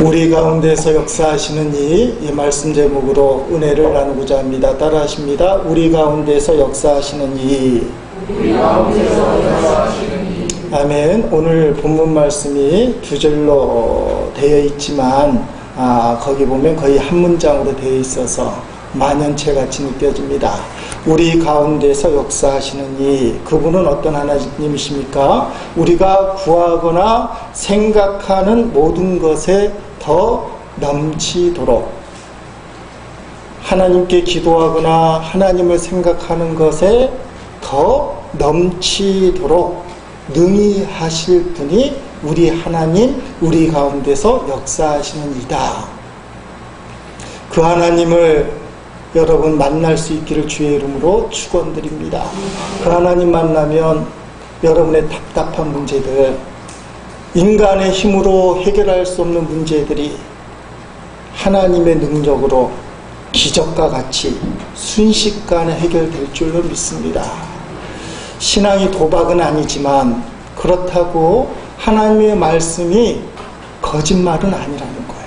우리 가운데서 역사하시는 이 말씀 제목으로 은혜를 나누고자 합니다. 따라하십니다. 우리 가운데서 역사하시는 이. 아멘. 오늘 본문 말씀이 두 절로 되어 있지만 거기 보면 거의 한 문장으로 되어 있어서 만연체같이 느껴집니다. 우리 가운데서 역사하시는 이, 그분은 어떤 하나님이십니까? 우리가 구하거나 생각하는 모든 것에 더 넘치도록, 하나님께 기도하거나 하나님을 생각하는 것에 더 넘치도록 능히 하실 분이 우리 하나님, 우리 가운데서 역사하시는 이다. 그 하나님을 여러분 만날 수 있기를 주의 이름으로 축원드립니다. 그 하나님 만나면 여러분의 답답한 문제들, 인간의 힘으로 해결할 수 없는 문제들이 하나님의 능력으로 기적과 같이 순식간에 해결될 줄로 믿습니다. 신앙이 도박은 아니지만 그렇다고 하나님의 말씀이 거짓말은 아니라는 거예요.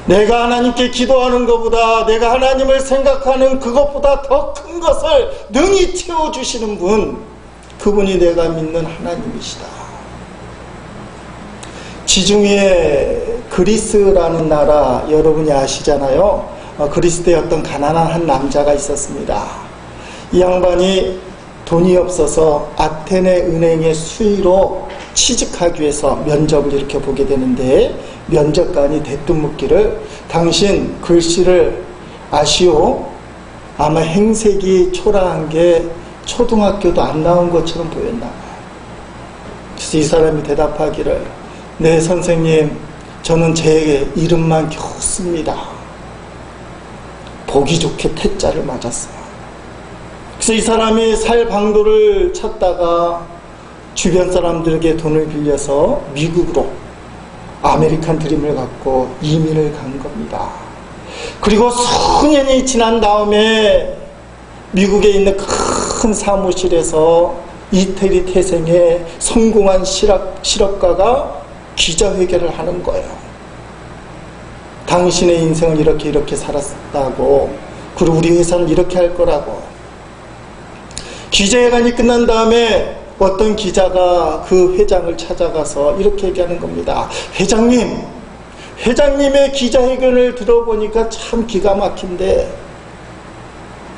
내가 하나님께 기도하는 것보다, 내가 하나님을 생각하는 그것보다 더 큰 것을 능히 채워주시는 분, 그분이 내가 믿는 하나님이시다. 지중해 그리스라는 나라 여러분이 아시잖아요. 그리스에 어떤 가난한 한 남자가 있었습니다. 이 양반이 돈이 없어서 아테네 은행의 수의로 취직하기 위해서 면접을 이렇게 보게 되는데, 면접관이 대뜸 묻기를, 당신 글씨를 아시오? 아마 행색이 초라한 게 초등학교도 안 나온 것처럼 보였나 봐요. 그래서 이 사람이 대답하기를, 네 선생님, 저는 제 이름만 겨우 씁니다. 보기 좋게 태자를 맞았어요. 그래서 이 사람이 살 방도를 찾다가 주변 사람들에게 돈을 빌려서 미국으로 아메리칸 드림을 갖고 이민을 간 겁니다. 그리고 수년이 지난 다음에 미국에 있는 큰 사무실에서 이태리 태생의 성공한 실업가가 기자회견을 하는 거예요. 당신의 인생은 이렇게 살았다고, 그리고 우리 회사는 이렇게 할 거라고. 기자회견이 끝난 다음에 어떤 기자가 그 회장을 찾아가서 이렇게 얘기하는 겁니다. 회장님의 기자회견을 들어보니까 참 기가 막힌데,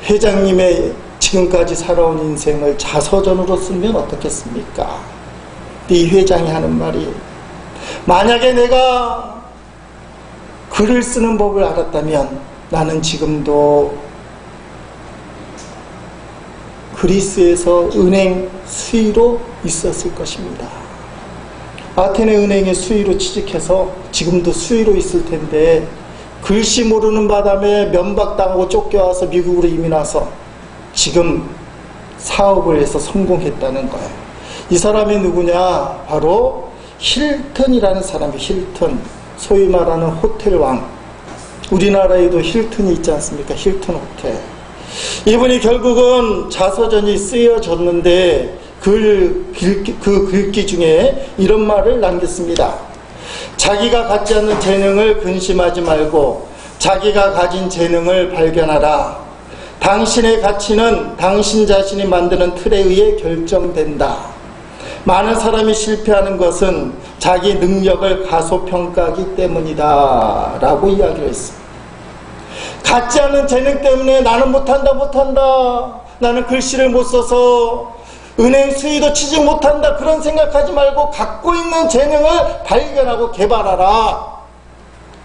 회장님의 지금까지 살아온 인생을 자서전으로 쓰면 어떻겠습니까? 이 회장이 하는 말이, 만약에 내가 글을 쓰는 법을 알았다면 나는 지금도 그리스에서 은행 수의로 있었을 것입니다. 아테네 은행의 수의로 취직해서 지금도 수의로 있을 텐데, 글씨 모르는 바람에 면박당하고 쫓겨와서 미국으로 이민 와서 지금 사업을 해서 성공했다는 거예요. 이 사람이 누구냐? 바로 힐튼이라는 사람이, 힐튼, 소위 말하는 호텔왕. 우리나라에도 힐튼이 있지 않습니까? 힐튼 호텔. 이분이 결국은 자서전이 쓰여졌는데 그 글귀 중에 이런 말을 남겼습니다. 자기가 갖지 않는 재능을 근심하지 말고 자기가 가진 재능을 발견하라. 당신의 가치는 당신 자신이 만드는 틀에 의해 결정된다. 많은 사람이 실패하는 것은 자기 능력을 가소평가하기 때문이다 라고 이야기를 했습니다. 갖지 않는 재능 때문에 나는 못한다, 나는 글씨를 못 써서 은행 수의도 취직 못한다, 그런 생각하지 말고 갖고 있는 재능을 발견하고 개발하라.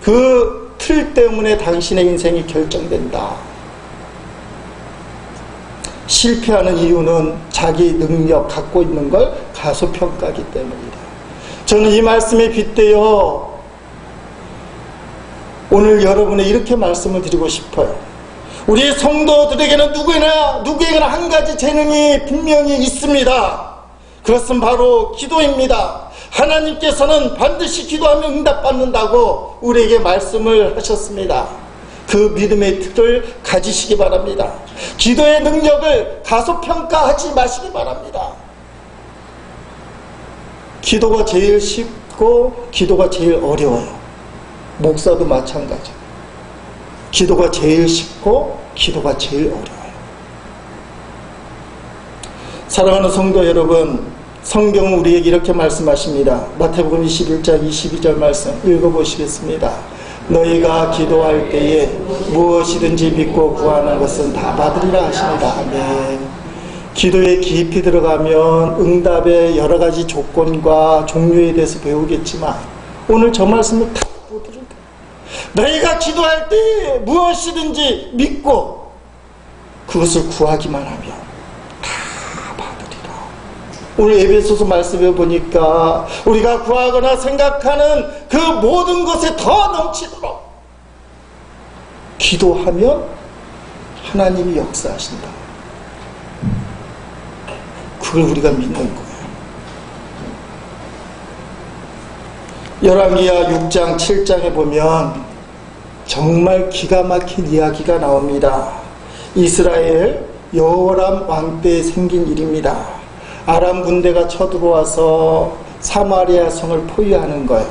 그 틀 때문에 당신의 인생이 결정된다. 실패하는 이유는 자기 능력, 갖고 있는 걸 가소평가하기 때문이다. 저는 이 말씀에 빗대어 오늘 여러분에 이렇게 말씀을 드리고 싶어요. 우리 성도들에게는 누구에게나 한 가지 재능이 분명히 있습니다. 그것은 바로 기도입니다. 하나님께서는 반드시 기도하면 응답받는다고 우리에게 말씀을 하셨습니다. 그 믿음의 틀을 가지시기 바랍니다. 기도의 능력을 가소평가하지 마시기 바랍니다. 기도가 제일 쉽고 기도가 제일 어려워요. 목사도 마찬가지. 기도가 제일 쉽고 기도가 제일 어려워요. 사랑하는 성도 여러분, 성경은 우리에게 이렇게 말씀하십니다. 마태복음 21장 22절 말씀 읽어보시겠습니다. 너희가 기도할 때에 무엇이든지 믿고 구하는 것은 다 받으리라 하십니다. 아멘. 기도에 깊이 들어가면 응답의 여러 가지 조건과 종류에 대해서 배우겠지만 오늘 저 말씀을 다 못 들을게요. 너희가 기도할 때 무엇이든지 믿고 그것을 구하기만 하면 다 받으리라. 오늘 에베소서 말씀해 보니까 우리가 구하거나 생각하는 그 모든 것에 더 넘치도록 기도하면 하나님이 역사하신다. 그걸 우리가 믿는 거예요. 열왕기하 6장 7장에 보면 정말 기가 막힌 이야기가 나옵니다. 이스라엘 여호람 왕 때 생긴 일입니다. 아람 군대가 쳐들어와서 사마리아 성을 포위하는 거예요.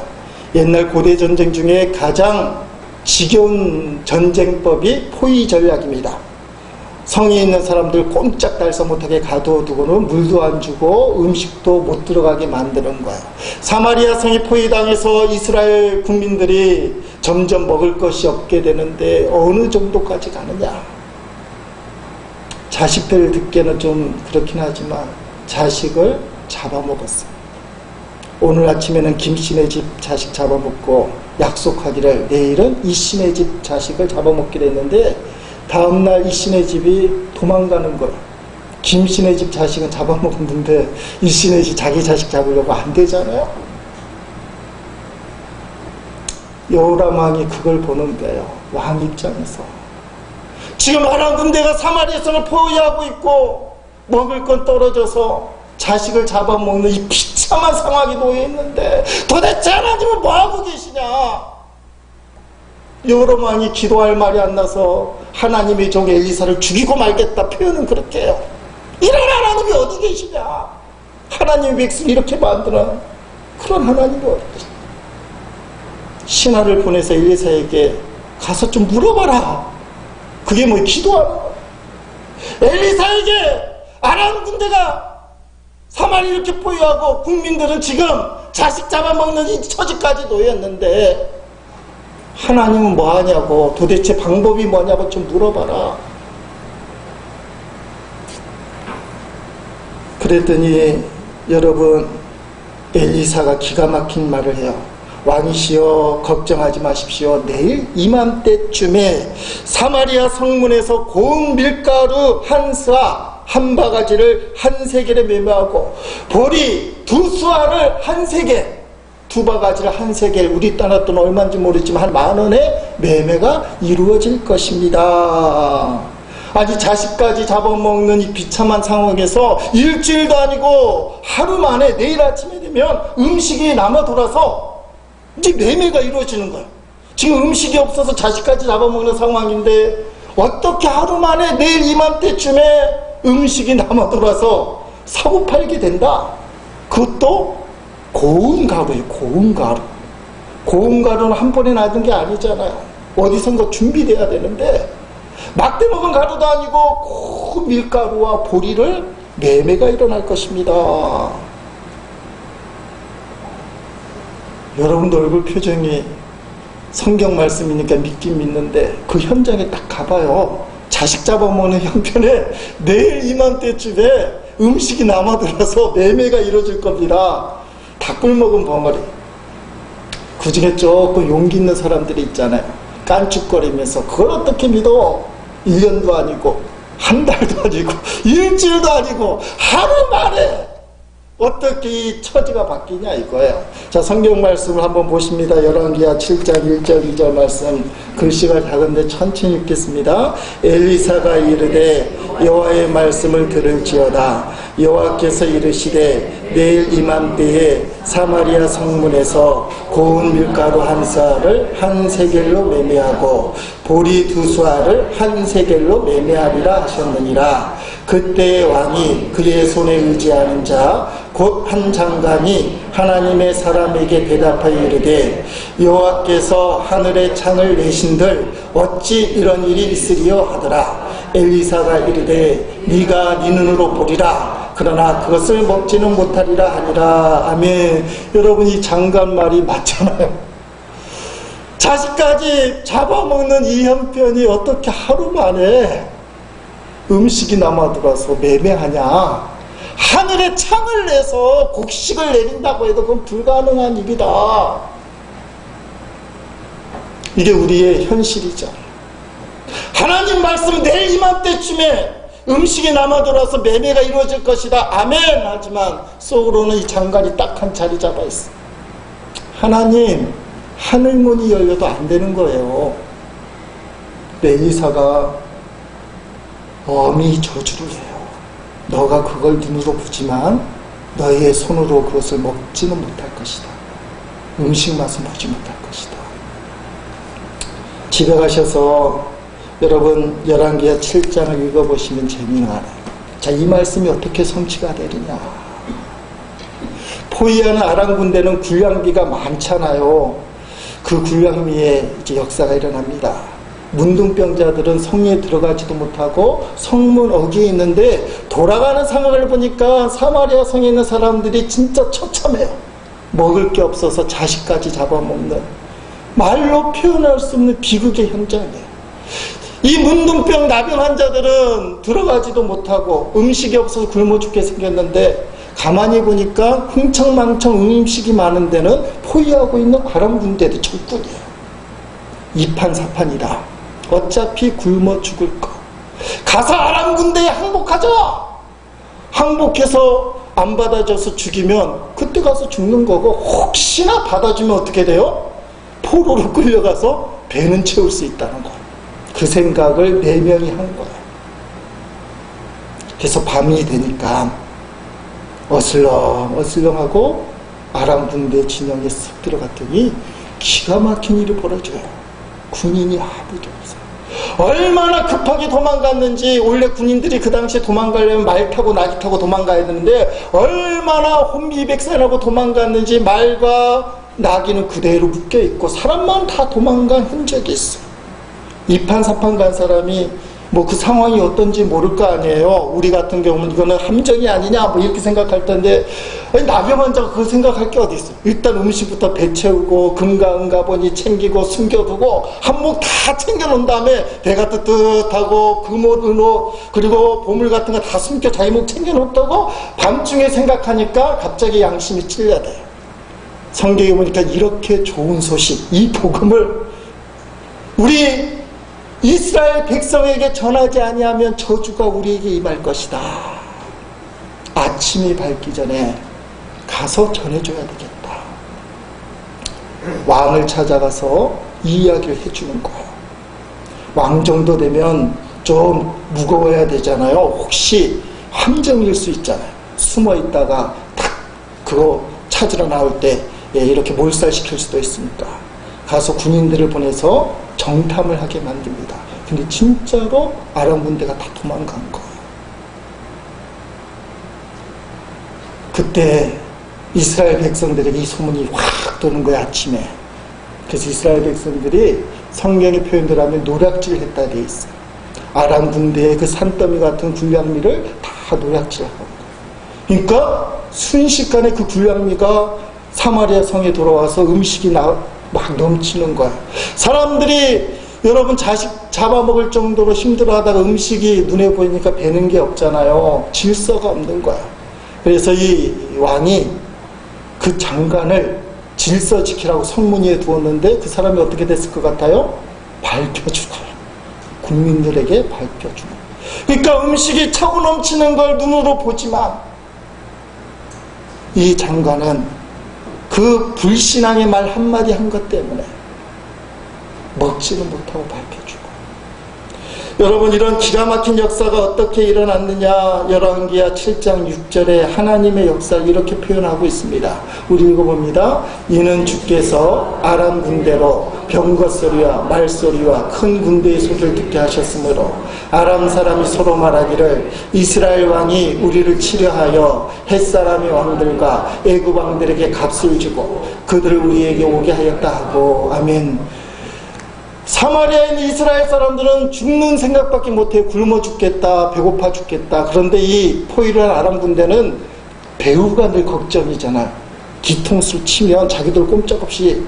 옛날 고대 전쟁 중에 가장 지겨운 전쟁법이 포위 전략입니다. 성에 있는 사람들 꼼짝 달싹 못하게 가둬두고는 물도 안 주고 음식도 못 들어가게 만드는 거예요. 사마리아 성이 포위당해서 이스라엘 국민들이 점점 먹을 것이 없게 되는데 어느 정도까지 가느냐. 자식들 듣기에는 좀 그렇긴 하지만 자식을 잡아먹었어요. 오늘 아침에는 김씨네 집 자식 잡아먹고 약속하기를 내일은 이씨네 집 자식을 잡아먹기로 했는데 다음날 이씨네 집이 도망가는 거예요. 김씨네 집 자식은 잡아먹는데 이씨네 집 자기 자식 잡으려고 안 되잖아요. 여호람 왕이 그걸 보는 거예요. 왕 입장에서. 지금 아람 군대가 사마리아 성을 포위하고 있고 먹을 건 떨어져서 자식을 잡아먹는 이 비참한 상황에 놓여 있는데 도대체 하나님은 뭐하고 계시냐. 여호람 왕이 기도할 말이 안 나서 하나님의 종 엘리사를 죽이고 말겠다 표현은 그렇게 해요. 이런 하나님이 어디 계시냐. 하나님의 백성을 이렇게 만드는 그런 하나님이 어디 계시냐. 신하를 보내서 엘리사에게 가서 좀 물어봐라. 그게 뭐 기도하는 거야. 엘리사에게 아람 군대가 사마리아 이렇게 포위하고 국민들은 지금 자식 잡아먹는 이 처지까지 놓였는데 하나님은 뭐하냐고, 도대체 방법이 뭐냐고 좀 물어봐라. 그랬더니 여러분 엘리사가 기가 막힌 말을 해요. 왕이시여 걱정하지 마십시오. 내일 이맘때쯤에 사마리아 성문에서 고운 밀가루 한 스와 한 바가지를 한 세겔에 매매하고 보리 두 수알을 한 세겔, 두 바가지를 한 세겔, 우리 땅 돈 얼마인지 모르지만 한 10,000원에 매매가 이루어질 것입니다. 아니 자식까지 잡아먹는 이 비참한 상황에서 일주일도 아니고 하루 만에 내일 아침에 되면 음식이 남아 돌아서 이제 매매가 이루어지는 거예요. 지금 음식이 없어서 자식까지 잡아먹는 상황인데 어떻게 하루 만에 내일 이맘때쯤에 음식이 남아 돌아서 사고 팔게 된다. 그것도 고운 가루예요. 고운 가루. 고운 가루는 한 번에 놔둔 게 아니잖아요. 어디선가 준비돼야 되는데 막대 먹은 가루도 아니고 고운 밀가루와 보리를 매매가 일어날 것입니다. 여러분도 얼굴 표정이 성경 말씀이니까 믿긴 믿는데 그 현장에 딱 가봐요. 자식 잡아먹는 형편에 내일 이맘때쯤에 음식이 남아들어서 매매가 이루어질 겁니다. 닭불 먹은 벙어리. 그 중에 조금 용기 있는 사람들이 있잖아요. 깐죽거리면서 그걸 어떻게 믿어? 1년도 아니고 한 달도 아니고 일주일도 아니고 하루 만에 어떻게 이 처지가 바뀌냐 이거예요. 자, 성경 말씀을 한번 보십니다. 열왕기하 7장 1절 2절 말씀, 글씨가 작은데 천천히 읽겠습니다. 엘리사가 이르되 여호와의 말씀을 들을지어다. 여호와께서 이르시되 내일 이맘때에 사마리아 성문에서 고운 밀가루 한 스아를 한 세겔로 매매하고 보리 두 수아를 한 세겔로 매매하리라 하셨느니라. 그때 왕이 그의 손에 의지하는 자 곧 한 장관이 하나님의 사람에게 대답하여 이르되 여호와께서 하늘의 창을 내신들 어찌 이런 일이 있으리요 하더라. 엘리사가 이르되 네가 네 눈으로 보리라. 그러나 그것을 먹지는 못하리라 하니라. 아멘. 여러분, 이 장관 말이 맞잖아요. 자식까지 잡아먹는 이 형편이 어떻게 하루 만에 음식이 남아들어서 매매하냐. 하늘에 창을 내서 곡식을 내린다고 해도 그건 불가능한 일이다. 이게 우리의 현실이죠. 하나님 말씀 내일 이맘때쯤에 음식이 남아돌아서 매매가 이루어질 것이다. 아멘. 하지만 속으로는 이 장관이 딱 한 자리 잡아 있어. 하나님, 하늘문이 열려도 안 되는 거예요. 엘리사가 엄히 저주를 해요. 너가 그걸 눈으로 보지만 너의 손으로 그것을 먹지는 못할 것이다. 음식 맛은 보지 못할 것이다. 집에 가셔서 여러분 열왕기하 7장을 읽어보시면 재미나요. 자, 이 말씀이 어떻게 성취가 되느냐. 포위하는 아람 군대는 군량미가 많잖아요. 그 군량미에 이제 역사가 일어납니다. 문둥병자들은 성에 들어가지도 못하고 성문 어귀에 있는데 돌아가는 상황을 보니까 사마리아 성에 있는 사람들이 진짜 처참해요. 먹을 게 없어서 자식까지 잡아먹는, 말로 표현할 수 없는 비극의 현장이에요. 이 문둥병 나병 환자들은 들어가지도 못하고 음식이 없어서 굶어 죽게 생겼는데 가만히 보니까 흥청망청 음식이 많은 데는 포위하고 있는 아람 군대들 적군이에요. 이판사판이다. 어차피 굶어 죽을 거. 가서 아람 군대에 항복하자. 항복해서 안 받아줘서 죽이면 그때 가서 죽는 거고, 혹시나 받아주면 어떻게 돼요? 포로로 끌려가서 배는 채울 수 있다는 거. 그 생각을 4명이 한 거예요. 그래서 밤이 되니까 어슬렁어슬렁하고 아람 군대 진영에 쓱 들어갔더니 기가 막힌 일이 벌어져요. 군인이 아무도 없어요. 얼마나 급하게 도망갔는지. 원래 군인들이 그 당시에 도망가려면 말 타고 나귀 타고 도망가야 되는데 얼마나 혼비백산하고 도망갔는지 말과 나귀는 그대로 묶여있고 사람만 다 도망간 흔적이 있어요. 이판사판 간 사람이 뭐 그 상황이 어떤지 모를 거 아니에요. 우리 같은 경우는 이거는 함정이 아니냐 뭐 이렇게 생각할 텐데, 나병 환자가 그걸 생각할 게 어디 있어. 일단 음식부터 배 채우고 금과 은가보니 챙기고 숨겨두고 한몫 다 챙겨놓은 다음에 배가 뜨뜻하고 금옷 은옷 그리고 보물 같은 거 다 숨겨 자기 목 챙겨놓았다고 밤중에 생각하니까 갑자기 양심이 찔려대요. 성경에 보니까 이렇게 좋은 소식, 이 복음을 우리 이스라엘 백성에게 전하지 아니하면 저주가 우리에게 임할 것이다. 아침이 밝기 전에 가서 전해줘야 되겠다. 왕을 찾아가서 이 이야기를 해주는 거예요. 왕 정도 되면 좀 무거워야 되잖아요. 혹시 함정일 수 있잖아요. 숨어 있다가 탁 그거 찾으러 나올 때 이렇게 몰살시킬 수도 있으니까 가서 군인들을 보내서 정탐을 하게 만듭니다. 근데 진짜로 아람 군대가 다 도망간 거예요. 그때 이스라엘 백성들에게 이 소문이 확 도는 거예요, 아침에. 그래서 이스라엘 백성들이 성경의 표현대로 하면 노략질 했다 돼 있어요. 아람 군대의 그 산더미 같은 군량미를 다 노략질하고. 그러니까 순식간에 그 군량미가 사마리아 성에 돌아와서 음식이 막 넘치는 거야. 사람들이 여러분 자식 잡아먹을 정도로 힘들어하다가 음식이 눈에 보이니까 배는 게 없잖아요. 질서가 없는 거야. 그래서 이 왕이 그 장관을 질서 지키라고 성문위에 두었는데 그 사람이 어떻게 됐을 것 같아요? 밝혀주고 국민들에게 밝혀주고. 그러니까 음식이 차고 넘치는 걸 눈으로 보지만 이 장관은 그 불신앙의 말 한마디 한 것 때문에 먹지는 못하고 밝혀주고. 여러분, 이런 기가 막힌 역사가 어떻게 일어났느냐, 열왕기하 7장 6절에 하나님의 역사를 이렇게 표현하고 있습니다. 우리 읽어봅니다. 이는 주께서 아람 군대로 병거 소리와 말소리와 큰 군대의 소리를 듣게 하셨으므로 아람 사람이 서로 말하기를 이스라엘 왕이 우리를 치려하여 햇사람의 왕들과 애굽 왕들에게 값을 주고 그들을 우리에게 오게 하였다 하고. 아멘. 사마리아에 있는 이스라엘 사람들은 죽는 생각밖에 못해. 굶어 죽겠다, 배고파 죽겠다. 그런데 이 포위한 아람 군대는 배후가 늘 걱정이잖아요. 뒤통수를 치면 자기들 꼼짝없이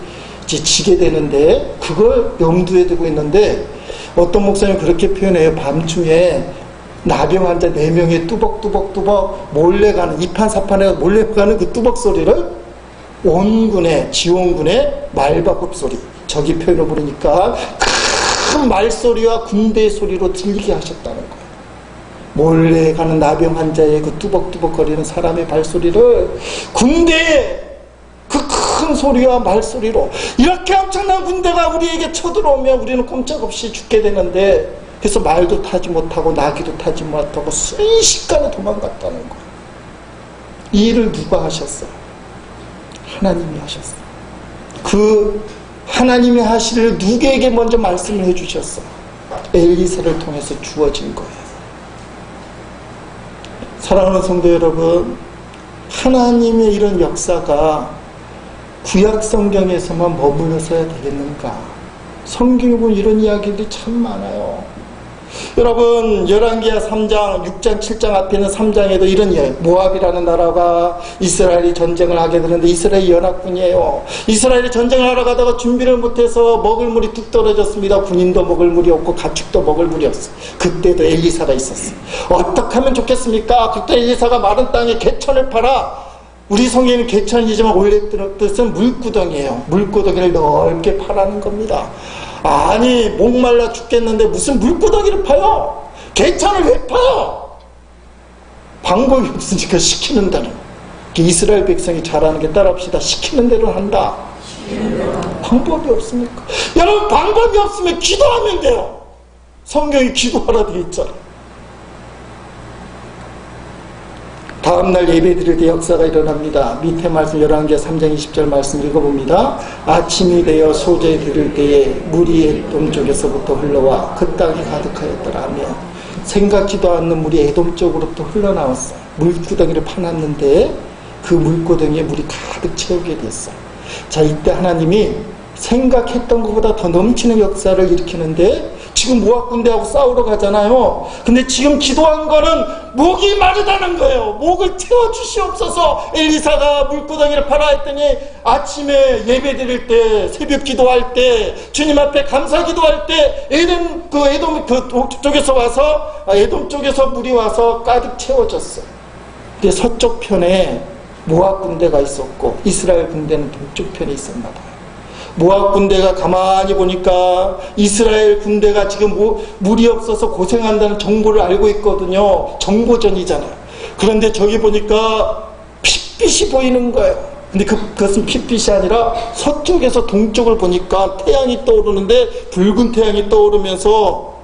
이제 지게 되는데, 그걸 염두에 두고 있는데, 어떤 목사님은 그렇게 표현해요. 밤중에 나병 환자 4명이 뚜벅뚜벅뚜벅 몰래 가는, 이판사판에 몰래 가는 그 뚜벅 소리를 온군의, 지원군의 말바굽 소리, 저기 표현을 부르니까 큰 말소리와 군대의 소리로 들리게 하셨다는 거예요. 몰래 가는 나병 환자의 그 뚜벅뚜벅거리는 사람의 발소리를 군대의 그 큰 소리와 말소리로, 이렇게 엄청난 군대가 우리에게 쳐들어오면 우리는 꼼짝없이 죽게 되는데, 그래서 말도 타지 못하고 나귀도 타지 못하고 순식간에 도망갔다는 거예요. 이 일을 누가 하셨어요? 하나님이 하셨어요. 그 하나님이 하시를 누구에게 먼저 말씀을 해주셨어? 엘리사를 통해서 주어진 거예요. 사랑하는 성도 여러분, 하나님의 이런 역사가 구약 성경에서만 머물러서야 되겠는가? 성경에 보면 이런 이야기들이 참 많아요. 여러분, 열왕기하 3장, 6장, 7장 앞에 있는 3장에도 이런 이야기, 모압이라는 나라가 이스라엘이 전쟁을 하게 되는데 이스라엘이 연합군이에요. 이스라엘이 전쟁을 하러 가다가 준비를 못해서 먹을 물이 뚝 떨어졌습니다. 군인도 먹을 물이 없고 가축도 먹을 물이 없어. 그때도 엘리사가 있었어요. 어떻게 하면 좋겠습니까? 그때 엘리사가 마른 땅에 개천을 팔아. 우리 성경에는 개천이지만 원래 뜻은 물구덩이에요. 물구덩이를 넓게 파라는 겁니다. 아니, 목말라 죽겠는데 무슨 물구덩이를 파요? 개천을 왜 파요? 방법이 없으니까 시키는 대로. 이스라엘 백성이 잘하는 게 따라합시다. 시키는 대로 한다. 방법이 없습니까? 여러분, 방법이 없으면 기도하면 돼요. 성경이 기도하라 되어 있잖아. 다음날 예배 드릴 때 역사가 일어납니다. 밑에 말씀 열왕기하 3장 20절 말씀 읽어봅니다. 아침이 되어 소재 드릴 때에 물이 에돔 쪽에서부터 흘러와 그 땅이 가득하였더라 하며, 생각지도 않는 물이 에돔 쪽으로부터 흘러나왔어요. 물구덩이를 파놨는데 그 물구덩이에 물이 가득 채우게 됐어요. 자, 이때 하나님이 생각했던 것보다 더 넘치는 역사를 일으키는데, 지금 모압 군대하고 싸우러 가잖아요. 근데 지금 기도한 거는 목이 마르다는 거예요. 목을 채워주시옵소서. 엘리사가 물구덩이를 파라 했더니 아침에 예배 드릴 때, 새벽 기도할 때, 주님 앞에 감사 기도할 때 에돔 쪽에서 와서, 에돔 쪽에서 물이 와서 가득 채워졌어요. 근데 서쪽 편에 모압 군대가 있었고 이스라엘 군대는 동쪽 편에 있었나 봐요. 모압 군대가 가만히 보니까 이스라엘 군대가 지금 물이 없어서 고생한다는 정보를 알고 있거든요. 정보전이잖아요. 그런데 저기 보니까 핏빛이 보이는 거예요. 근데 그것은 핏빛이 아니라 서쪽에서 동쪽을 보니까 태양이 떠오르는데, 붉은 태양이 떠오르면서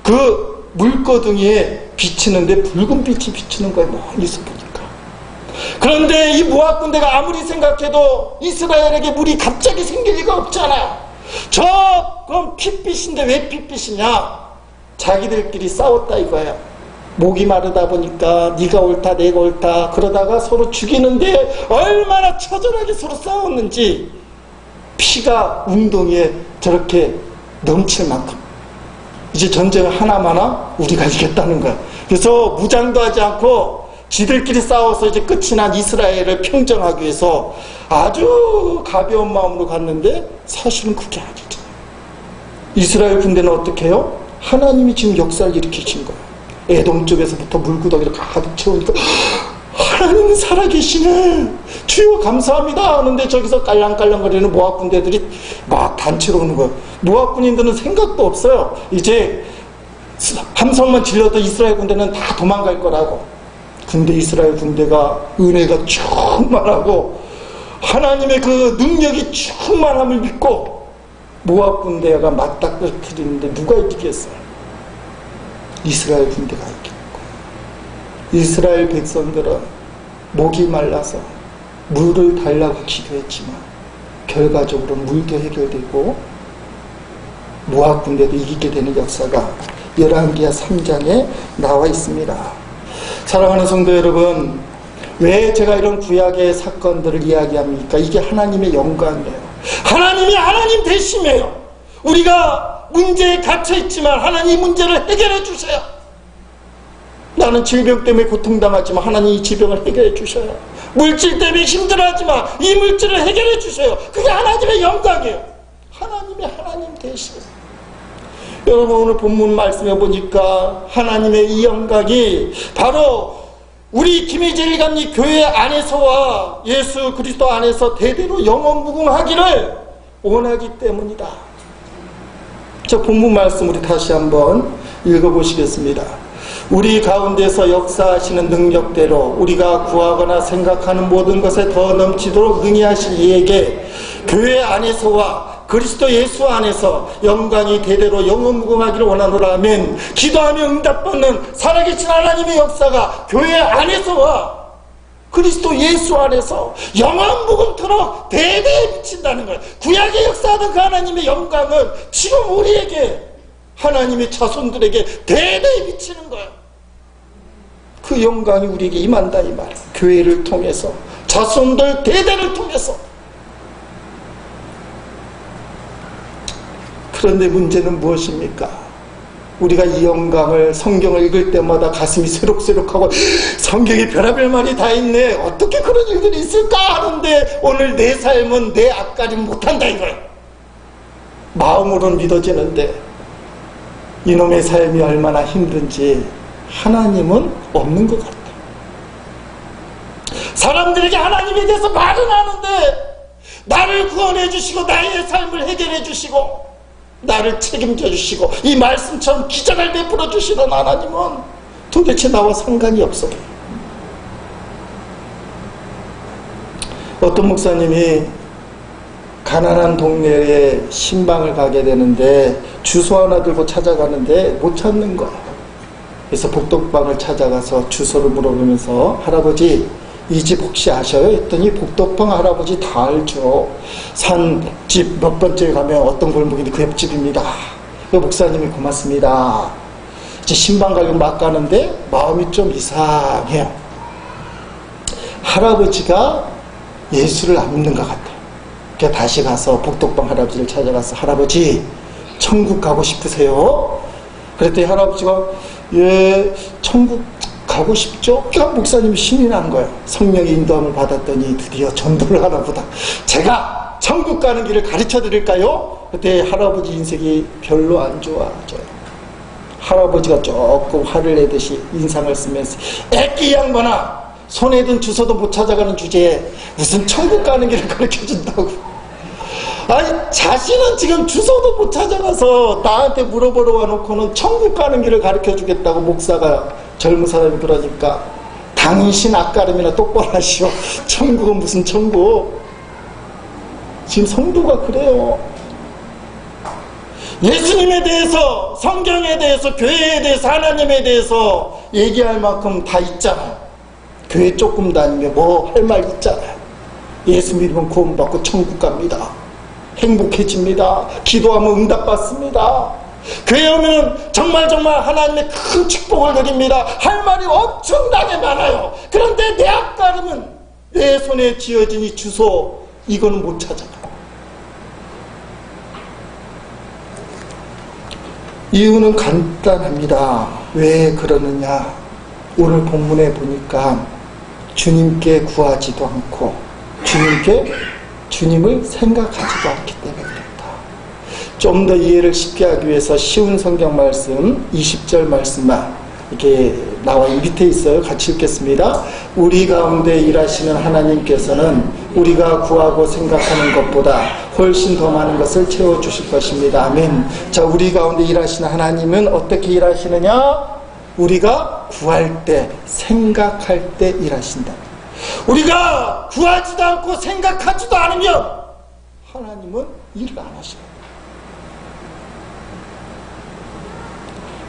그 물거둥이에 비치는데 붉은 빛이 비치는 거예요. 멀리서 보니까. 그런데 이 모압 군대가 아무리 생각해도 이스라엘에게 물이 갑자기 생길 리가 없잖아요. 그럼 핏빛인데 왜 핏빛이냐? 자기들끼리 싸웠다 이거예요. 목이 마르다 보니까 네가 옳다 내가 옳다 그러다가 서로 죽이는데 얼마나 처절하게 서로 싸웠는지 피가 웅덩이에 저렇게 넘칠 만큼 이제 전쟁을 하나마나 우리가 이겼다는 거야. 그래서 무장도 하지 않고 지들끼리 싸워서 이제 끝이 난 이스라엘을 평정하기 위해서 아주 가벼운 마음으로 갔는데 사실은 그게 아니죠. 이스라엘 군대는 어떻게 해요? 하나님이 지금 역사를 일으키신 거예요. 에돔 쪽에서부터 물구덩이를 가득 채우니까 하나님은 살아계시네, 주여 감사합니다 하는데 저기서 깔랑깔랑거리는 모압 군대들이 막 단체로 오는 거예요. 모압 군인들은 생각도 없어요. 이제 함성만 질러도 이스라엘 군대는 다 도망갈 거라고. 근데 이스라엘 군대가 은혜가 충만하고 하나님의 그 능력이 충만함을 믿고 모압 군대가 맞닥뜨리는데 누가 이기겠어요? 이스라엘 군대가 이겼고, 이스라엘 백성들은 목이 말라서 물을 달라고 기도했지만 결과적으로 물도 해결되고 모압 군대도 이기게 되는 역사가 열왕기하 3장에 나와 있습니다. 사랑하는 성도 여러분, 왜 제가 이런 구약의 사건들을 이야기합니까? 이게 하나님의 영광이에요. 하나님이 하나님 되심이에요. 우리가 문제에 갇혀있지만 하나님 문제를 해결해 주세요. 나는 질병 때문에 고통당하지만 하나님 이 질병을 해결해 주셔요. 물질 때문에 힘들어하지만 이 물질을 해결해 주셔요. 그게 하나님의 영광이에요. 하나님의 하나님 되시고, 여러분 오늘 본문 말씀해 보니까 하나님의 이 영광이 바로 우리 김희재일감리 교회 안에서와 예수 그리스도 안에서 대대로 영원무궁하기를 원하기 때문이다. 저 본문 말씀 우리 다시 한번 읽어보시겠습니다. 우리 가운데서 역사하시는 능력대로 우리가 구하거나 생각하는 모든 것에 더 넘치도록 능히 하실 이에게 교회 안에서와 그리스도 예수 안에서 영광이 대대로 영원무궁하기를 원하노라. 아멘. 기도하며 응답받는 살아계신 하나님의 역사가 교회 안에서와 그리스도 예수 안에서 영원무궁토록 대대에 비친다는 거예요. 구약의 역사하던 그 하나님의 영광은 지금 우리에게, 하나님의 자손들에게 대대에 비치는 거예요. 그 영광이 우리에게 임한다 이 말이에요. 교회를 통해서, 자손들 대대를 통해서. 그런데 문제는 무엇입니까? 우리가 이 영광을, 성경을 읽을 때마다 가슴이 새록새록하고 성경에 별의별 말이 다 있네, 어떻게 그런 일들이 있을까 하는데 오늘 내 삶은 내 앞가림 못한다 이거예요. 마음으로는 믿어지는데 이놈의 삶이 얼마나 힘든지 하나님은 없는 것 같아요. 사람들에게 하나님에 대해서 말은 하는데 나를 구원해 주시고 나의 삶을 해결해 주시고 나를 책임져 주시고 이 말씀처럼 기적을 베풀어 주시는 하나님은 도대체 나와 상관이 없어요. 어떤 목사님이 가난한 동네에 신방을 가게 되는데 주소 하나 들고 찾아가는데 못 찾는 거예요. 그래서 복덕방을 찾아가서 주소를 물어보면서 할아버지 이 집 혹시 아셔요? 했더니 복덕방 할아버지 다 알죠. 산집 몇 번째 가면 어떤 골목인데 그 옆집입니다. 목사님이 고맙습니다. 이제 신방 가려고 막 가는데 마음이 좀 이상해요. 할아버지가 예수를 안 믿는 것 같아요. 그래서 다시 가서 복덕방 할아버지를 찾아가서 할아버지 천국 가고 싶으세요? 그랬더니 할아버지가 예 천국 가고 싶죠? 그러니까 목사님이 신이 난 거예요. 성령의 인도함을 받았더니 드디어 전도를 하나 보다. 제가 천국 가는 길을 가르쳐 드릴까요? 그때 할아버지 인생이 별로 안 좋아져요. 할아버지가 조금 화를 내듯이 인상을 쓰면서 애끼 양반아, 손에 든 주소도 못 찾아가는 주제에 무슨 천국 가는 길을 가르쳐 준다고. 아니 자신은 지금 주소도 못 찾아가서 나한테 물어보러 와놓고는 천국 가는 길을 가르쳐 주겠다고. 목사가 젊은 사람이 그러니까 당신 앞가름이나 똑바로 하시오. 천국은 무슨 천국. 지금 성도가 그래요. 예수님에 대해서, 성경에 대해서, 교회에 대해서, 하나님에 대해서 얘기할 만큼 다 있잖아요. 교회 조금 다니면 뭐 할 말 있잖아요. 예수 믿으면 구원받고 천국 갑니다. 행복해집니다. 기도하면 응답받습니다. 교회 오면 정말 하나님의 큰 축복을 드립니다. 할 말이 엄청나게 많아요. 그런데 내 앞가름은, 내 손에 쥐어진 이 주소, 이거는 못 찾아가. 이유는 간단합니다. 왜 그러느냐? 오늘 본문에 보니까 주님께 구하지도 않고 주님을 생각하지도 않기 때문에 그렇다. 좀 더 이해를 쉽게 하기 위해서 쉬운 성경 말씀 20절 말씀만 이렇게 나와 밑에 있어요. 같이 읽겠습니다. 우리 가운데 일하시는 하나님께서는 우리가 구하고 생각하는 것보다 훨씬 더 많은 것을 채워주실 것입니다. 아멘. 자, 우리 가운데 일하시는 하나님은 어떻게 일하시느냐? 우리가 구할 때, 생각할 때 일하신다. 우리가 구하지도 않고 생각하지도 않으면 하나님은 일을 안 하셔요.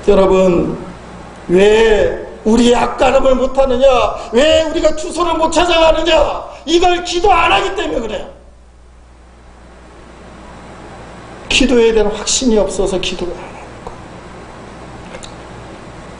여러분, 왜 우리의 앞가름을 못하느냐? 왜 우리가 주소를 못 찾아가느냐? 이걸 기도 안 하기 때문에 그래요. 기도에 대한 확신이 없어서 기도를 안 하는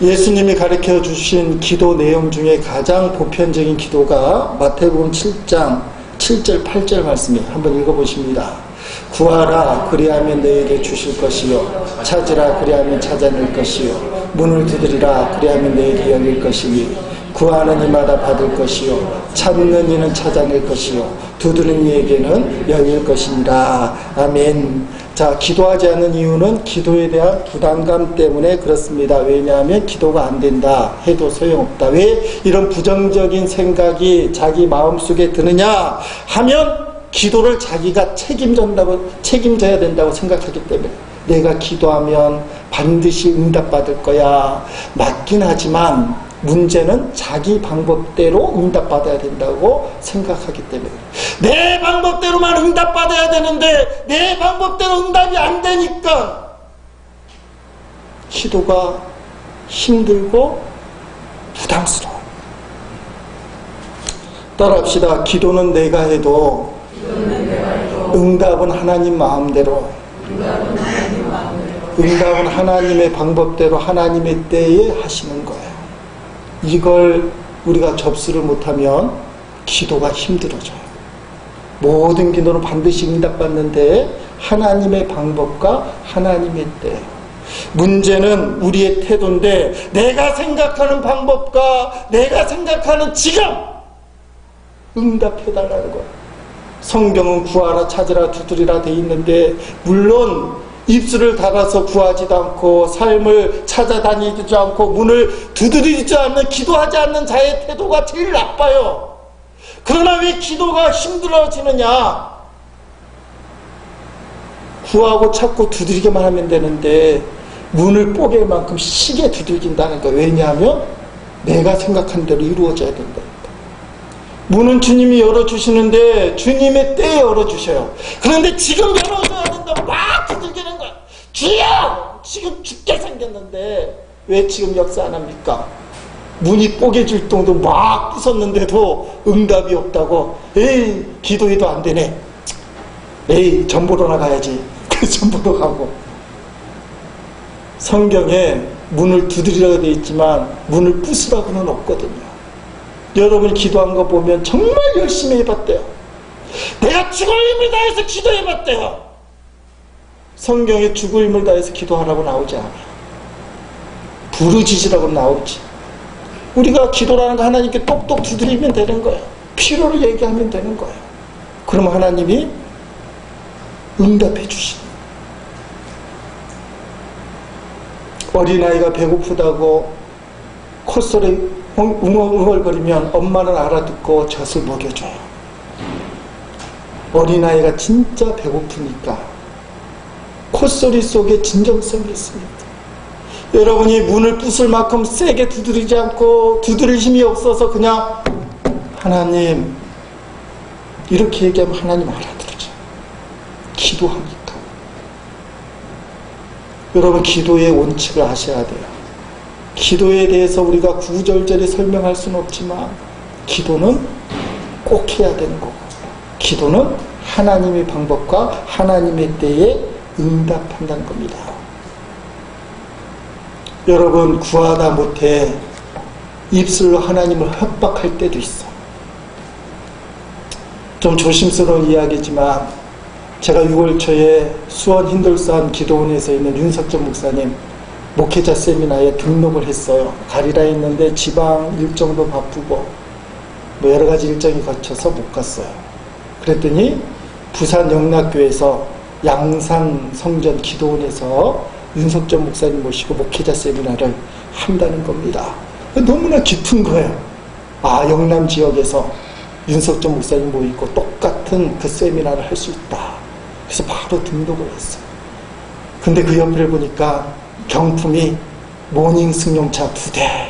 거예요. 예수님이 가르쳐 주신 기도 내용 중에 가장 보편적인 기도가 마태복음 7장 7절 8절 말씀이에요. 한번 읽어보십니다. 구하라 그리하면 너에게 주실 것이요 찾으라 그리하면 찾아낼 것이요 문을 두드리라 그리하면 너에게 열릴 것이니 구하는 이마다 받을 것이요 찾는 이는 찾아낼 것이요 두드리는 이에게는 열릴 것이니라. 아멘. 자, 기도하지 않는 이유는 기도에 대한 부담감 때문에 그렇습니다. 왜냐하면 기도가 안 된다 해도 소용없다. 왜 이런 부정적인 생각이 자기 마음속에 드느냐 하면 기도를 자기가 책임져야 된다고 생각하기 때문에 내가 기도하면 반드시 응답받을 거야. 맞긴 하지만 문제는 자기 방법대로 응답받아야 된다고 생각하기 때문에 내 방법대로만 응답받아야 되는데 내 방법대로 응답이 안 되니까 기도가 힘들고 부담스러워. 따라합시다. 기도는 내가 해도 응답은 하나님 마음대로, 응답은 하나님의 방법대로 하나님의 때에 하시는 거예요. 이걸 우리가 접수를 못하면 기도가 힘들어져요. 모든 기도는 반드시 응답받는데 하나님의 방법과 하나님의 때. 문제는 우리의 태도인데 내가 생각하는 방법과 내가 생각하는 지금 응답해달라는 거예요. 성경은 구하라 찾으라 두드리라 돼 있는데 물론 입술을 닫아서 구하지도 않고 삶을 찾아다니지도 않고 문을 두드리지 않는 기도하지 않는 자의 태도가 제일 나빠요. 그러나 왜 기도가 힘들어지느냐? 구하고 찾고 두드리기만 하면 되는데 문을 뽀갤 만큼 시게 두들긴다는 거예요. 왜냐하면 내가 생각한 대로 이루어져야 된다. 문은 주님이 열어주시는데 주님의 때에 열어주셔요. 그런데 지금 열어줘야 된다고 막 두들기는 거야. 주여! 지금 죽게 생겼는데 왜 지금 역사 안 합니까? 문이 뽀개질 정도로 막 부쉈는데도 응답이 없다고. 에이, 기도해도 안 되네. 에이, 전보로나 가야지. 그래서 전보로 가고. 성경에 문을 두드리라고 되어 있지만 문을 부수라고는 없거든요. 여러분이 기도한 거 보면 정말 열심히 해봤대요. 내가 죽을 힘을 다해서 기도해봤대요. 성경에 죽을 힘을 다해서 기도하라고 나오지 않아요. 부르짖으라고 나오지. 우리가 기도라는 거 하나님께 똑똑 두드리면 되는 거예요. 필요를 얘기하면 되는 거예요. 그러면 하나님이 응답해 주시는 거예요. 어린아이가 배고프다고 콧소리 웅얼웅얼거리면 엄마는 알아듣고 젖을 먹여줘요. 어린아이가 진짜 배고프니까 콧소리 속에 진정성이 있습니다. 여러분이 문을 부술 만큼 세게 두드리지 않고 두드릴 힘이 없어서 그냥 하나님 이렇게 얘기하면 하나님 알아들으죠. 기도하니까. 여러분 기도의 원칙을 아셔야 돼요. 기도에 대해서 우리가 구구절절히 설명할 수는 없지만 기도는 꼭 해야 되는 거고 기도는 하나님의 방법과 하나님의 때에 응답한다는 겁니다. 여러분 구하다 못해 입술로 하나님을 협박할 때도 있어. 좀 조심스러운 이야기지만 제가 6월 초에 수원 힌돌산 기도원에서 있는 윤석전 목사님 목회자 세미나에 등록을 했어요. 가리라 했는데 지방 일정도 바쁘고 뭐 여러 가지 일정이 거쳐서 못 갔어요. 그랬더니 부산 영락교에서 양산 성전 기도원에서 윤석전 목사님 모시고 목회자 세미나를 한다는 겁니다. 너무나 깊은 거예요. 아, 영남 지역에서 윤석전 목사님 모이고 똑같은 그 세미나를 할 수 있다. 그래서 바로 등록을 했어요. 근데 그 옆을 보니까 경품이 모닝 승용차 2대.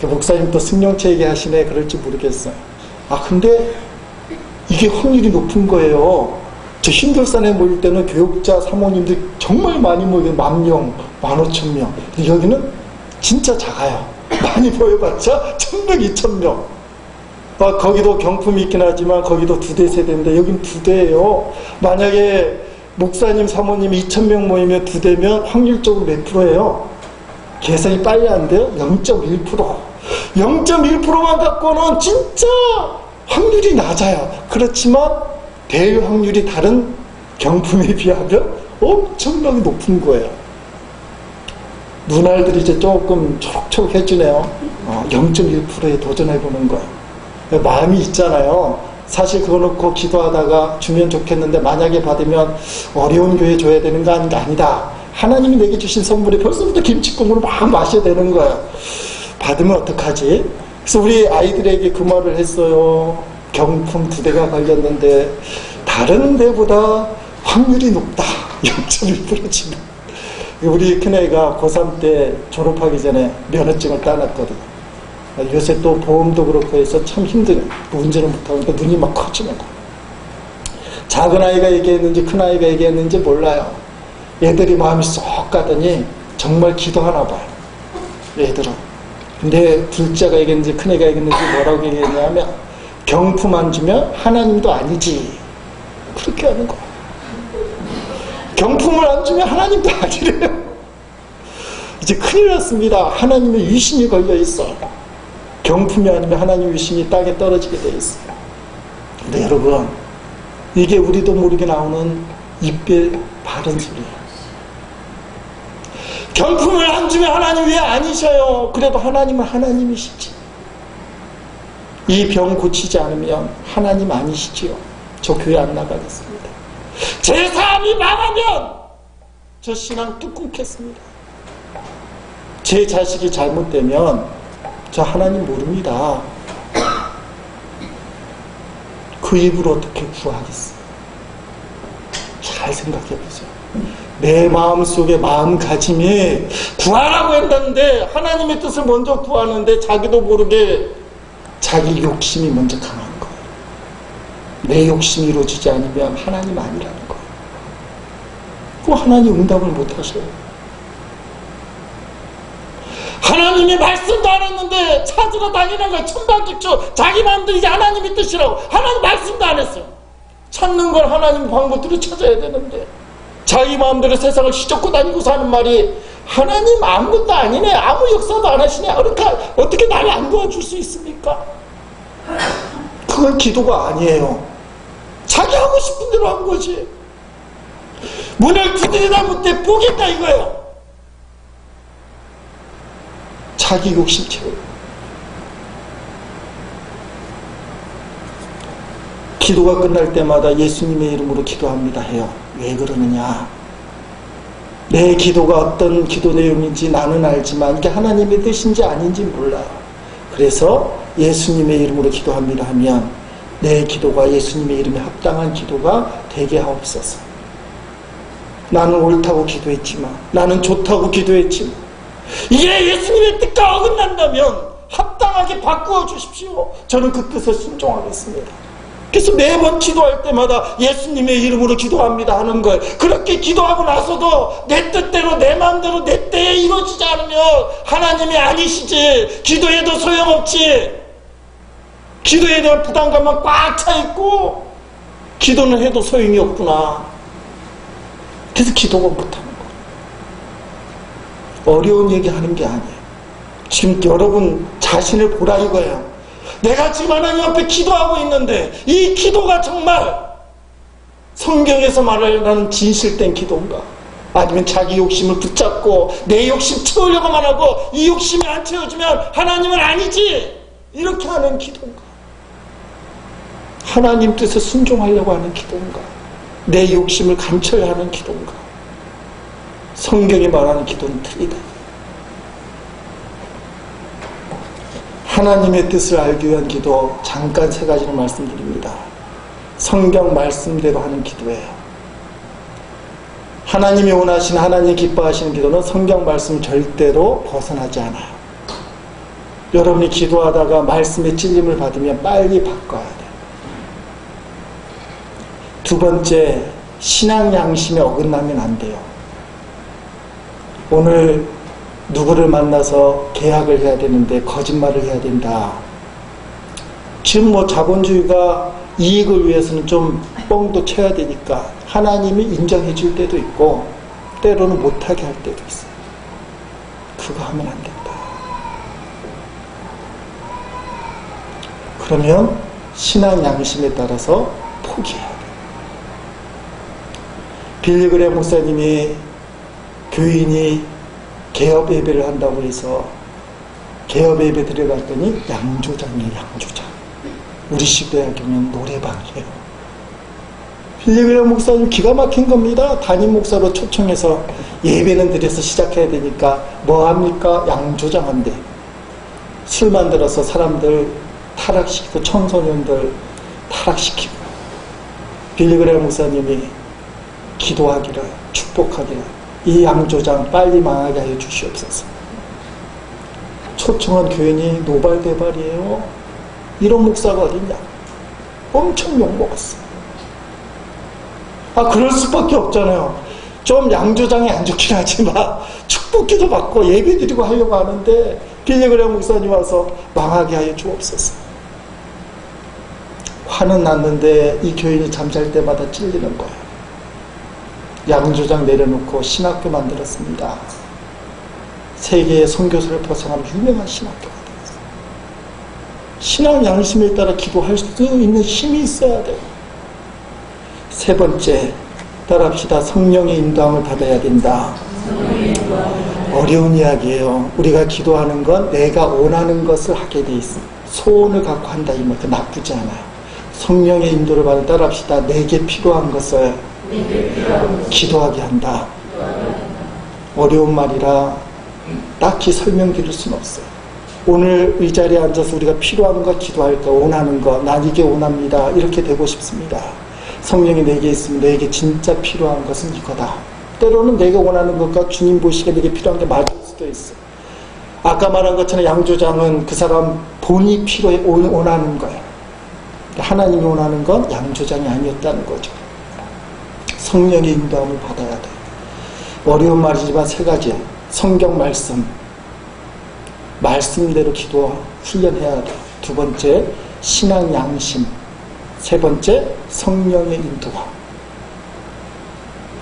목사님 또 승용차 얘기하시네. 그럴지 모르겠어요. 아, 근데 이게 확률이 높은 거예요. 저 힌돌산에 모일 때는 교육자 사모님들 정말 많이 모이고 10,000명, 15,000명. 여기는 진짜 작아요. 많이 보여봤자 1000명, 2000명. 거기도 경품이 있긴 하지만 거기도 2대 세대인데 여긴 2대예요. 만약에 목사님, 사모님이 2000명 모이면 2대면 확률적으로 몇 프로예요? 계산이 빨리 안 돼요? 0.1%. 0.1%만 갖고는 진짜 확률이 낮아요. 그렇지만 될 확률이 다른 경품에 비하면 엄청나게 높은 거예요. 눈알들이 이제 조금 초록초록해지네요. 0.1%에 도전해보는 거예요. 마음이 있잖아요. 사실 그거 놓고 기도하다가 주면 좋겠는데 만약에 받으면 어려운 교회 줘야 되는 거 아니다. 하나님이 내게 주신 선물이 벌써부터 김치국물을 막 마셔야 되는 거예요. 받으면 어떡하지? 그래서 우리 아이들에게 그 말을 했어요. 경품 2대가 걸렸는데 다른 데보다 확률이 높다. 0.1%지만. 우리 큰애가 고3 때 졸업하기 전에 면허증을 따놨거든요. 요새 또 보험도 그렇고 해서 참 힘드네. 운전을 못하니까 눈이 막 커지는 거야. 작은 아이가 얘기했는지 큰 아이가 얘기했는지 몰라요. 얘들이 마음이 쏙 가더니 정말 기도하나 봐요. 얘들은. 근데 둘째가 얘기했는지 큰애가 얘기했는지 뭐라고 얘기했냐면 경품 안 주면 하나님도 아니지. 그렇게 하는 거야. 경품을 안 주면 하나님도 아니래요. 이제 큰일 났습니다. 하나님의 위신이 걸려 있어요. 경품이 아니면 하나님의 위신이 땅에 떨어지게 돼 있어요. 근데 여러분, 이게 우리도 모르게 나오는 입에 바른 소리예요. 경품을 안 주면 하나님 왜 아니셔요? 그래도 하나님은 하나님이시지. 이 병 고치지 않으면 하나님 아니시지요. 저 교회 안 나가겠습니다. 제 삶이 망하면 저 신앙 뚝 끊겠습니다. 제 자식이 잘못되면 저 하나님 모릅니다. 그 입으로 어떻게 구하겠어요? 잘 생각해 보세요. 내 마음속에 마음가짐이 구하라고 했는데 하나님의 뜻을 먼저 구하는데 자기도 모르게 자기 욕심이 먼저 강한 거예요. 내 욕심이 이루어지지 않으면 하나님 아니라는 거예요. 그 하나님 응답을 못 하셔요. 하나님이 말씀도 안 했는데 찾으러 다니는 거예요. 천방지축 자기 마음대로 이게 하나님의 뜻이라고. 하나님 말씀도 안 했어요. 찾는 걸 하나님 방법대로 찾아야 되는데 자기 마음대로 세상을 휘젓고 다니고 사는 말이 하나님 아무것도 아니네. 아무 역사도 안 하시네. 어떻게 나를 안 도와줄 수 있습니까? 그건 기도가 아니에요. 자기 하고 싶은 대로 한 거지. 문을 두드리다 못해 보겠다 이거예요. 자기 욕심 채우고. 기도가 끝날 때마다 예수님의 이름으로 기도합니다 해요. 왜 그러느냐? 내 기도가 어떤 기도 내용인지 나는 알지만 이게 하나님의 뜻인지 아닌지 몰라요. 그래서 예수님의 이름으로 기도합니다 하면 내 기도가 예수님의 이름에 합당한 기도가 되게 하옵소서. 나는 옳다고 기도했지만, 나는 좋다고 기도했지만, 이게 예수님의 뜻과 어긋난다면 합당하게 바꾸어 주십시오. 저는 그 뜻에 순종하겠습니다. 그래서 매번 기도할 때마다 예수님의 이름으로 기도합니다 하는 거예요. 그렇게 기도하고 나서도 내 뜻대로 내 마음대로 내 때에 이루어지지 않으면 하나님이 아니시지. 기도해도 소용없지. 기도에 대한 부담감만 꽉 차 있고 기도는 해도 소용이 없구나. 그래서 기도가 못하는 거예요. 어려운 얘기 하는 게 아니에요. 지금 여러분 자신을 보라 이거예요. 내가 지금 하나님 앞에 기도하고 있는데 이 기도가 정말 성경에서 말하는 진실된 기도인가? 아니면 자기 욕심을 붙잡고 내 욕심 채우려고만 하고 이 욕심이 안 채워지면 하나님은 아니지 이렇게 하는 기도인가? 하나님 뜻에 순종하려고 하는 기도인가? 내 욕심을 감춰야 하는 기도인가? 성경이 말하는 기도는 틀리다. 하나님의 뜻을 알기 위한 기도 잠깐 3가지를 말씀드립니다. 성경 말씀대로 하는 기도예요. 하나님이 원하시는 하나님이 기뻐하시는 기도는 성경 말씀 절대로 벗어나지 않아요. 여러분이 기도하다가 말씀의 찔림을 받으면 빨리 바꿔야 돼요. 2번째, 신앙 양심에 어긋나면 안 돼요. 오늘 누구를 만나서 계약을 해야 되는데 거짓말을 해야 된다. 지금 뭐 자본주의가 이익을 위해서는 좀 뻥도 쳐야 되니까 하나님이 인정해 줄 때도 있고 때로는 못하게 할 때도 있어요. 그거 하면 안 된다. 그러면 신앙 양심에 따라서 포기해야 돼요. 빌리그레 목사님이 교인이 개업 예배를 한다고 해서 개업 예배 들어갔더니 양조장이에요. 양조장. 우리 시대에 보면 노래방이에요. 빌리그레 목사님 기가 막힌 겁니다. 담임 목사로 초청해서 예배는 드려서 시작해야 되니까 뭐 합니까? 양조장 한대. 술 만들어서 사람들 타락시키고 청소년들 타락시키고 빌리그레 목사님이 기도하기를 축복하기를 이 양조장 빨리 망하게 하여 주시옵소서. 초청한 교인이 노발대발이에요. 이런 목사가 어딨냐. 엄청 욕먹었어. 그럴 수밖에 없잖아요. 좀 양조장이 안 좋긴 하지만 축복기도 받고 예배드리고 하려고 하는데 빌리그레 목사님 와서 망하게 하여 주옵소서. 화는 났는데 이 교인이 잠잘 때마다 찔리는 거예요. 양조장 내려놓고 신학교 만들었습니다. 세계의 선교사를 벗어나는 유명한 신학교가 되었어요. 신앙 양심에 따라 기도할 수 있는 힘이 있어야 돼요. 세 번째, 따라합시다. 성령의 인도함을 받아야 된다. 어려운 이야기예요. 우리가 기도하는 건 내가 원하는 것을 하게 돼 있어. 소원을 갖고 한다 이 말, 그 나쁘지 않아요. 성령의 인도를 받아 따라합시다. 내게 필요한 것을 기도하게 한다. 어려운 말이라 딱히 설명드릴 수는 없어요. 오늘 이 자리에 앉아서 우리가 필요한 거 기도할까, 원하는 거, 난 이게 원합니다. 이렇게 되고 싶습니다. 성령이 내게 있으면 내게 진짜 필요한 것은 이거다. 때로는 내가 원하는 것과 주님 보시기에 내게 필요한 게 맞을 수도 있어. 아까 말한 것처럼 양조장은 그 사람 본이 필요해 원하는 거예요. 하나님이 원하는 건 양조장이 아니었다는 거죠. 성령의 인도함을 받아야 돼요. 어려운 말이지만 세 가지. 성경 말씀대로 기도 훈련해야 돼요. 두 번째, 신앙 양심. 세 번째, 성령의 인도함.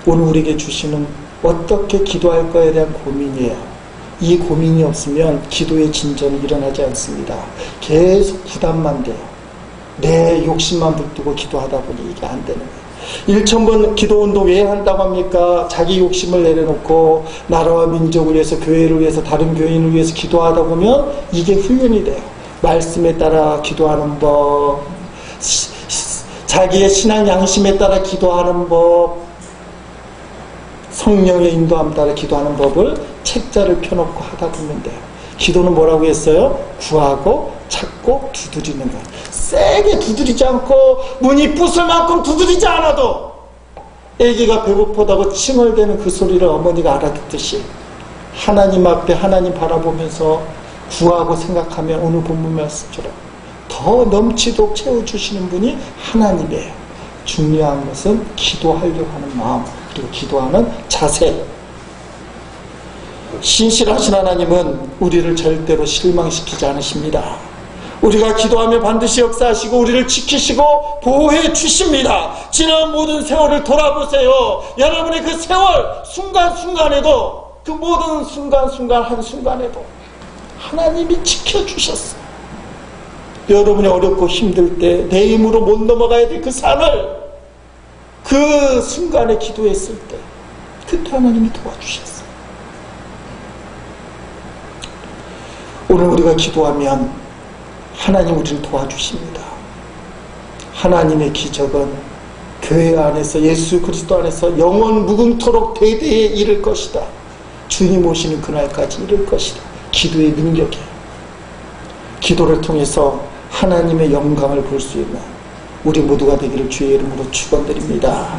오늘 우리에게 주시는 어떻게 기도할 거에 대한 고민이에요. 이 고민이 없으면 기도의 진전이 일어나지 않습니다. 계속 부담만 돼요. 내 욕심만 붙들고 기도하다 보니 이게 안 되는 거예요. 1000번 기도운동 왜 한다고 합니까? 자기 욕심을 내려놓고 나라와 민족을 위해서, 교회를 위해서, 다른 교인을 위해서 기도하다 보면 이게 훈련이 돼요. 말씀에 따라 기도하는 법, 자기의 신앙 양심에 따라 기도하는 법, 성령의 인도함 따라 기도하는 법을 책자를 펴놓고 하다 보면 돼요. 기도는 뭐라고 했어요? 구하고 찾고 두드리는 거예요. 세게 두드리지 않고 문이 부술 만큼 두드리지 않아도 아기가 배고프다고 칭얼대는 그 소리를 어머니가 알아듣듯이 하나님 앞에 하나님 바라보면서 구하고 생각하면 오늘 본문 말씀처럼 더 넘치도록 채워주시는 분이 하나님이에요. 중요한 것은 기도하려고 하는 마음, 그리고 기도하는 자세. 신실하신 하나님은 우리를 절대로 실망시키지 않으십니다. 우리가 기도하며 반드시 역사하시고 우리를 지키시고 보호해 주십니다. 지난 모든 세월을 돌아보세요. 여러분의 그 세월 순간순간에도, 그 모든 순간순간 한순간에도 하나님이 지켜주셨어요. 여러분이 어렵고 힘들 때 내 힘으로 못 넘어가야 될 그 산을 그 순간에 기도했을 때 그때 하나님이 도와주셨어요. 오늘 우리가 기도하면 하나님 우리를 도와주십니다. 하나님의 기적은 교회 안에서, 예수 그리스도 안에서 영원 무궁토록 대대에 이를 것이다. 주님 오시는 그날까지 이를 것이다. 기도의 능력이에요. 기도를 통해서 하나님의 영광을 볼 수 있는 우리 모두가 되기를 주의 이름으로 축원드립니다.